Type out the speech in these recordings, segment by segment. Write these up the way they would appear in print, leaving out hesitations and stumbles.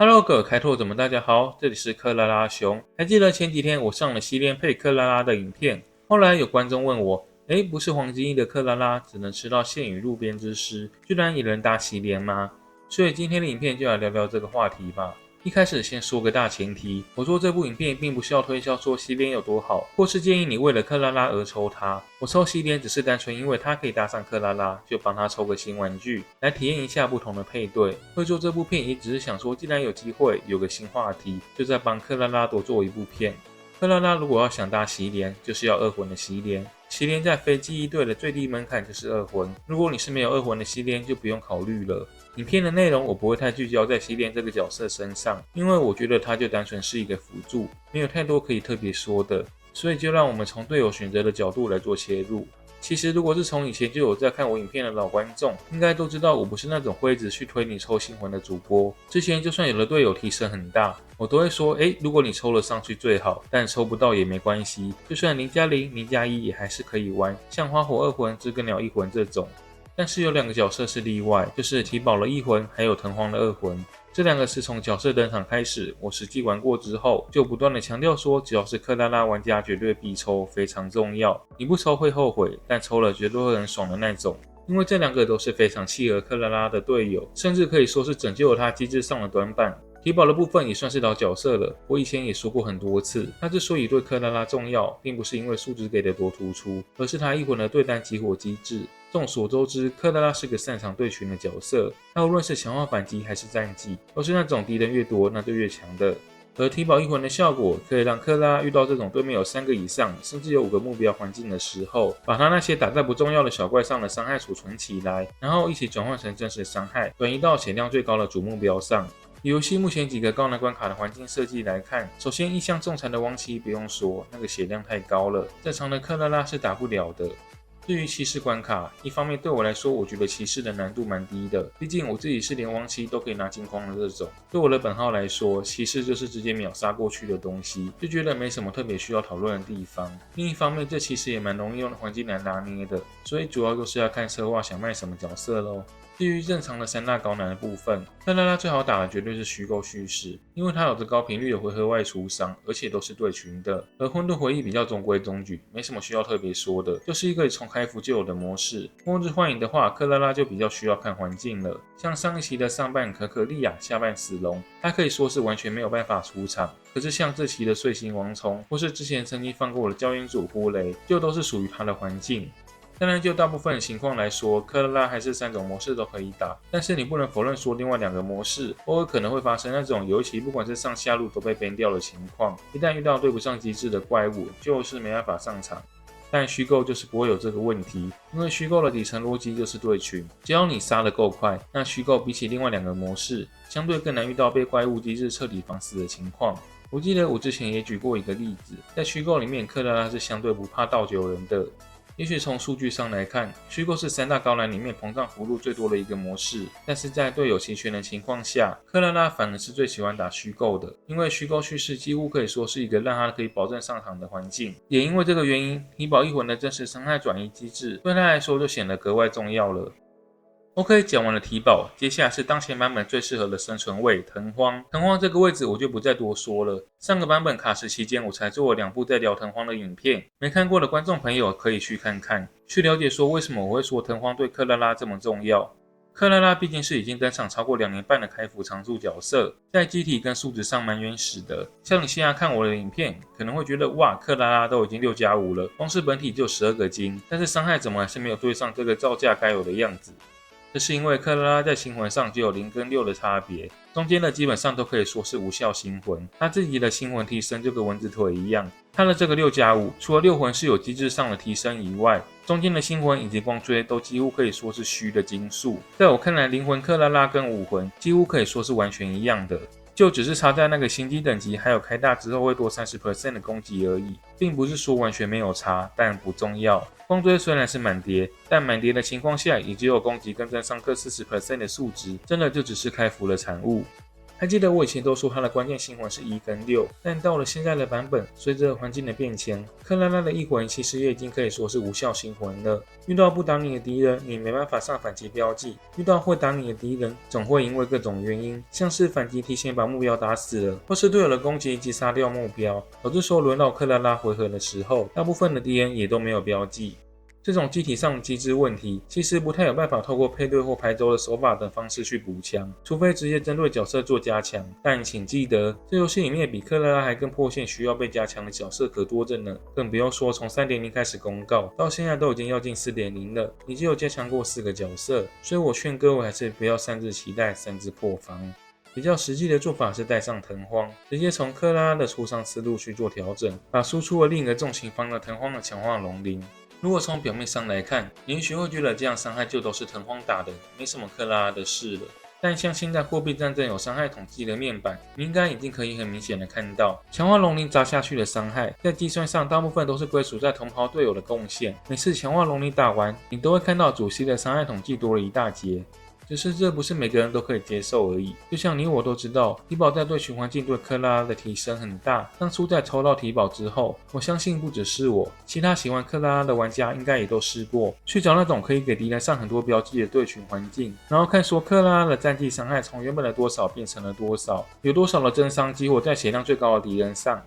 Hello，各位開拓者們，大家好，這裡是克拉拉熊。還記得前幾天我上了洗臉配克拉拉的影片，後來有觀眾問我，不是黃金翼的克拉拉只能吃到現與路邊之獅，居然也能打洗臉嗎？所以今天的影片就來聊聊這個話題吧。一開始先說個大前提，我做這部影片並不是要推銷說洗臉有多好，或是建議你為了克拉拉而抽它。我抽洗臉只是單純因為它可以搭上克拉拉，就幫它抽個新玩具，來體驗一下不同的配對。會做這部片也只是想說，既然有機會有個新話題，就再幫克拉拉多做一部片。克拉拉如果要想搭洗臉，就是要2魂的洗臉。洗臉在非記憶隊的最低門檻就是2魂，如果你是沒有2魂的洗臉，就不用考慮了。影片的內容我不會太聚焦在洗臉這個角色身上，因為我覺得它就單純是一個輔助，沒有太多可以特別說的，所以就讓我們從隊友選擇的角度來做切入。其實如果是從以前就有在看我影片的老觀眾，應該都知道我不是那種會一直去推你抽新魂的主播。之前就算有的隊友提升很大，我都會說如果你抽了上去最好，但抽不到也沒關係，就算0+0、0+1也還是可以玩，像花火2魂、知更鳥1魂這種。但是有2個角色是例外，就是體保了1魂還有藤荒的2魂。這2個是從角色登場開始，我實際玩過之後，就不斷的強調說，只要是克拉拉玩家絕對必抽，非常重要。你不抽會後悔，但抽了絕對會很爽的那種。因為這2個都是非常契合克拉拉的隊友，甚至可以說是拯救了他機制上的短板。體保的部分也算是老角色了，我以前也說過很多次，他之所以對克拉拉重要，並不是因為數值給的多突出，而是他1魂的對單集火機制。眾所周知，克拉拉是個擅長对群的角色，他無論是強化反擊還是戰績，都是那種敵人越多那就越強的。而體保1魂的效果，可以讓克拉拉遇到這種對面有3個以上，甚至有5個目標環境的時候，把他那些打在不重要的小怪上的傷害儲存起來，然後一起轉換成真實傷害，轉移到血量最高的主目標上。遊戲目前幾個高難關卡的環境設計來看，首先一向重殘的亡妻不用說，那個血量太高了，正常的克拉拉是打不了的。至於騎士關卡，一方面對我來說，我覺得騎士的難度蠻低的，畢竟我自己是連亡妻都可以拿金框的這種。對我的本號來說，騎士就是直接秒殺過去的東西，就覺得沒什麼特別需要討論的地方。另一方面，這其實也蠻容易用的環境來拿捏的，所以主要就是要看策劃想賣什麼角色咯。至於正常的3大高難的部分，克拉拉最好打的絕對是虛構敘事，因為它有着高頻率的回合外出傷，而且都是對群的。而混沌回憶比較中規中矩，沒什麼需要特別說的，就是一個從開服就有的模式。末日幻影的話，克拉拉就比較需要看環境了。像上一期的上半可可利亞，下半死龍，它可以說是完全沒有辦法出場。可是像這期的碎星王蟲，或是之前曾經放過的教演組呼雷，就都是屬於它的環境。當然，就大部分的情況來說，克拉拉還是3種模式都可以打，但是你不能否認說另外2個模式偶爾可能會發生那種有一期不管是上下路都被 ban 掉的情況，一旦遇到對不上機制的怪物，就是沒辦法上場。但虛構就是不會有這個問題，因為虛構的底層邏輯就是對群，只要你殺得夠快，那虛構比起另外2個模式，相對更難遇到被怪物機制徹底綁死的情況。我記得我之前也舉過一個例子，在虛構裡面，克拉拉是相對不怕倒酒人的。也許從數據上來看，虛構是3大高難裡面膨脹幅度最多的一個模式，但是在隊友齊全的情況下，克拉拉反而是最喜歡打虛構的，因為虛構敘事幾乎可以說是一個讓他可以保證上場的環境。也因為這個原因，體保1魂的真實傷害轉移機制對他來說就顯得格外重要了。OK， 講完了體保，接下來是當前版本最適合的生存位藤荒。藤荒這個位置我就不再多說了，上個版本卡時期間我才做了2部在聊藤荒的影片，沒看過的觀眾朋友可以去看看，去了解說為什麼我會說藤荒對克拉拉這麼重要。克拉拉畢竟是已經登場超過2年半的開服常駐角色，在機體跟數值上蠻原始的。像你現在看我的影片，可能會覺得哇，克拉拉都已經6+5了，光是本體就12個金，但是傷害怎麼還是沒有對上這個造價該有的樣子？這是因為克拉拉在新魂上就有0跟6的差別，中間的基本上都可以說是無效新魂，他自己的新魂提升就跟蚊子腿一樣。他的這個6+5，除了6魂是有機制上的提升以外，中間的新魂以及光追都幾乎可以說是虛的金數。在我看來，靈魂克拉拉跟武魂幾乎可以說是完全一樣的，就只是差在那個星級等級還有開大之後會多 30% 的攻擊而已，並不是說完全沒有差，但不重要。光追雖然是滿疊，但滿疊的情況下也只有攻擊跟增上各 40% 的數值，真的就只是開服的產物。還記得我以前都說他的關鍵星魂是1跟6，但到了現在的版本，隨着環境的變遷，克拉拉的異魂其實也已經可以說是无效星魂了。遇到不打你的敵人，你沒辦法上反擊標記；遇到會打你的敵人，總會因為各種原因，像是反擊提前把目標打死了，或是隊友的攻擊擊殺掉目標，導致說輪到克拉拉回合的時候，大部分的敵人也都沒有標記。這種機體上的機制問題，其實不太有辦法透過配對或牌周的手法等方式去補強，除非直接針對角色做加強。但請記得，這遊戲裡面比克拉拉還更迫切需要被加強的角色可多着呢，更不用說從 3.0 開始公告，到現在都已經要進 4.0 了，已經有加強過4個角色，所以我勸各位還是不要擅自期待，擅自破防。比較實際的做法是帶上藤荒，直接從克拉拉的出傷思路去做調整，把輸出了另一個重型方的藤荒的強化龍鱗。如果從表面上來看，你也許會覺得這樣傷害就都是藤荒打的，沒什麼克拉拉的事了。但像現在貨幣戰爭有傷害統計的面板，你應該已經可以很明顯的看到，強化龍鱗砸下去的傷害，在計算上大部分都是歸屬在同袍隊友的貢獻。每次強化龍鱗打完，你都會看到主 C 的傷害統計多了一大截。只是這不是每個人都可以接受而已。就像你我都知道，提寶在对循環境对克拉拉的提升很大。當初在抽到提寶之後，我相信不只是我，其他喜歡克拉拉的玩家應該也都試過，去找那種可以給敵人上很多標記的對循環境，然後看說克拉拉的戰績傷害從原本的多少變成了多少，有多少的增傷激活在血量最高的敵人上。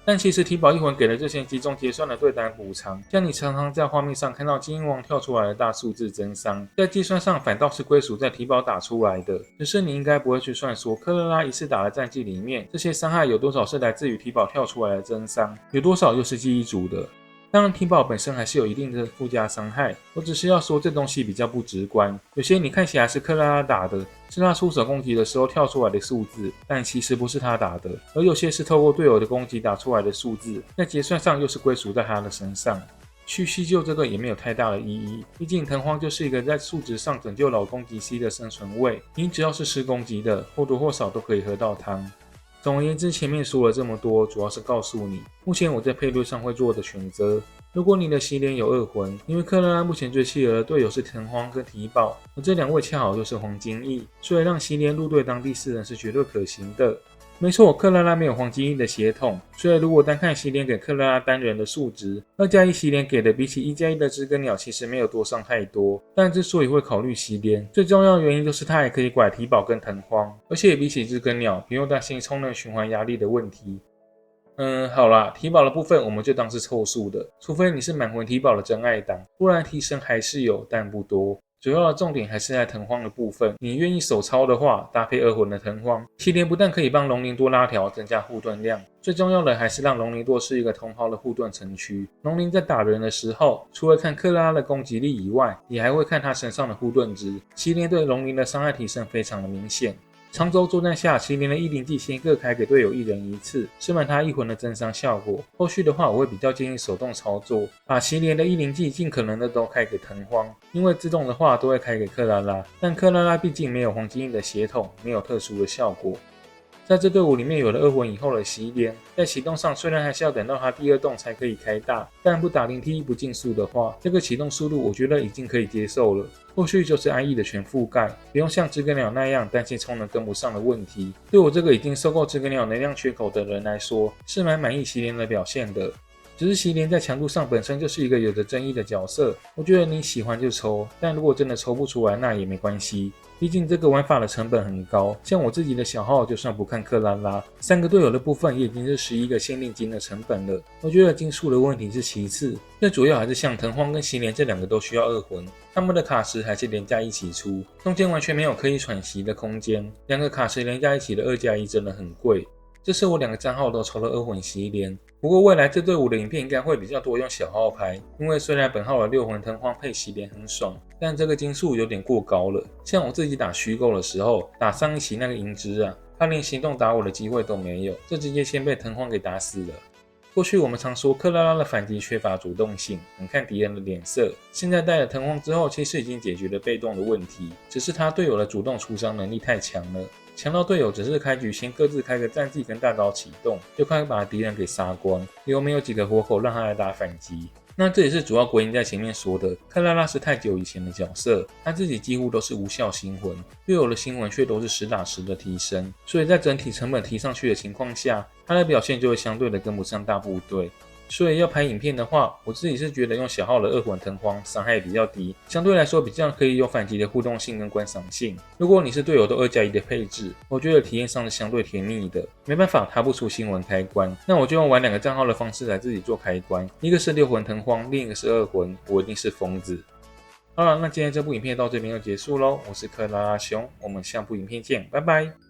但其實提寶異魂給了這些集中結算的對單補償，像你常常在畫面上看到精英王跳出來的大數字增傷，在計算上反倒是歸屬在提寶打出來的。只是你應該不會去算說克拉拉一次打的戰績裡面，這些傷害有多少是來自於提寶跳出來的增傷，有多少又是記憶組的。當然提寶本身還是有一定的附加傷害，我只是要說這東西比較不直觀，有些你看起來是克拉拉打的，是他出手攻擊的時候跳出來的數字，但其實不是他打的，而有些是透過隊友的攻擊打出來的數字，在結算上又是歸屬在他的身上。去細究這個也沒有太大的意義，畢竟藤荒就是一個在數值上拯救老攻擊 C 的生存位，你只要是吃攻擊的，或多或少都可以喝到湯。總而言之，前面說了這麼多，主要是告訴你，目前我在配對上會做的選擇。如果你的席連有2魂，因為克拉拉目前最契合的隊友是藤荒跟提寶，而這2位恰好又是黃金翼，所以讓席連入隊當第4人是絕對可行的。沒錯，克拉拉沒有黃金翼的血統，所以如果單看席連給克拉拉單人的數值，2+1席連給的比起1+1的知更鳥其實沒有多上太多。但之所以會考慮席連，最重要的原因就是它還可以拐提寶跟藤荒，而且也比起知更鳥不用擔心充能循環壓力的問題。好啦，提寶的部分我們就當是湊數的，除非你是滿魂提寶的真愛黨，不然提升還是有，但不多。主要的重點還是在藤荒的部分，你願意手抄的話，搭配2魂的藤荒，席連不但可以幫龍鱗多拉條，增加護盾量，最重要的還是讓龍鱗多是一個同袍的護盾城區。龍鱗在打人的時候，除了看克拉拉的攻擊力以外，也還會看他身上的護盾值。席連對龍鱗的傷害提升非常的明顯。長軸作戰下，席連的1靈技先各開給隊友1人1次，吃滿他1魂的增傷效果。後續的話，我會比較建議手動操作，把席連的1靈技盡可能的都開給藤荒，因為自動的話都會開給克拉拉，但克拉拉畢竟沒有黃金翼的血統，沒有特殊的效果。在這隊伍裡面有了2魂以後的席連，在啟動上雖然還是要等到他第2動才可以開大，但不打靈 T 不競速的話，這個啟動速度我覺得已經可以接受了。後續就是安逸的全覆蓋，不用像知更鳥那樣擔心充能跟不上的問題。對我這個已經受夠知更鳥能量缺口的人來說，是蠻滿意席連的表現的。只是席連在強度上本身就是一個有着爭議的角色，我覺得你喜歡就抽，但如果真的抽不出來那也沒關係，畢竟這個玩法的成本很高。像我自己的小號就算不看克拉拉，3個隊友的部分也已經是11個限定金的成本了。我覺得金數的問題是其次，最主要還是像藤荒跟席連這2個都需要2魂，他們的卡池還是連加一起出，中間完全沒有可以喘息的空間，2個卡池連加一起的2+1真的很貴。這是我2個賬號都抽了2魂席連，不過未來這隊伍的影片應該會比較多用小號拍，因為雖然本號的6魂藤荒配席連很爽，但這個金數有點過高了。像我自己打虛構的時候，打上一期那個銀之啊，他連行動打我的機會都沒有，這直接先被藤荒給打死了。過去我們常說克拉拉的反擊缺乏主動性，很看敵人的臉色。現在帶了藤荒之後，其實已經解決了被動的問題，只是他隊友的主動出傷能力太強了，強到隊友只是開局先各自開個戰技跟大招啟動，就快把敵人給殺光，又沒有幾個活口讓他來打反擊。那這也是主要歸因在前面說的，克拉拉是太久以前的角色，她自己幾乎都是無效新魂，隊友的新魂卻都是實打實的提升，所以在整體成本提上去的情況下，她的表現就會相對的跟不上大部隊。所以要拍影片的話，我自己是覺得用小號的惡魂藤荒傷害比較低，相對來說比較可以有反擊的互動性跟觀賞性。如果你是隊友都2+1的配置，我覺得體驗上是相對甜蜜的。沒辦法，他不出新魂開關，那我就用玩2個賬號的方式來自己做開關，一個是6魂藤荒，另一個是2魂，我一定是瘋子。好了，那今天這部影片到這邊就結束嘍。我是克拉拉熊，我們下部影片見，拜拜。